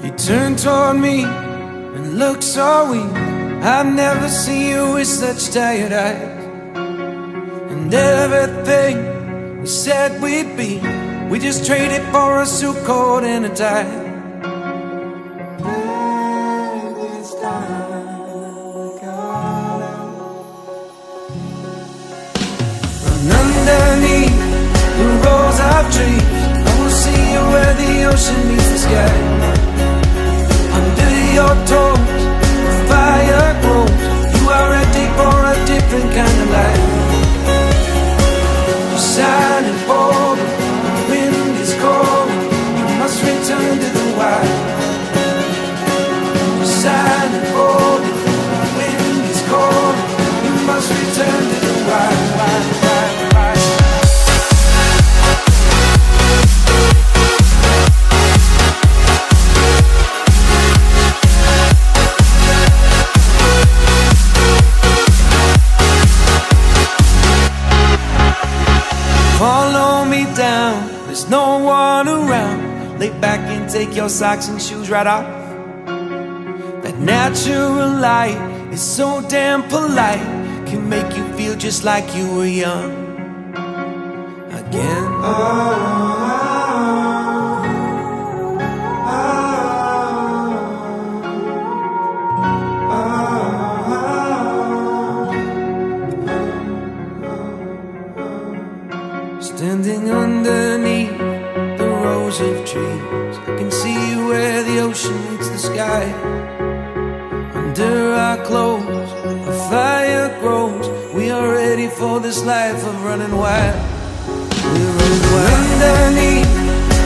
You turned toward me and looked so weak. I've never seen you with such tired eyes. And everything we said we'd be, we just traded for a suit coat and a tie. Underneath the rows of trees, I will see you where the ocean meets the sky. Under your toes, the fire grows. You are ready for a different kind of life. You're silent, bold, the wind is cold. You must return to the wild. You're silent, bold, the wind is cold. You must return to the wild. Follow me down, there's no one around. Lay back and take your socks and shoes right off. That natural light is so damn polite, can make you feel just like you were young again. Standing underneath the rows of trees, I can see where the ocean meets the sky. Under our clothes, a fire grows. We are ready for this life of running wild. We're running wild. Underneath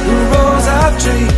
the rows of trees,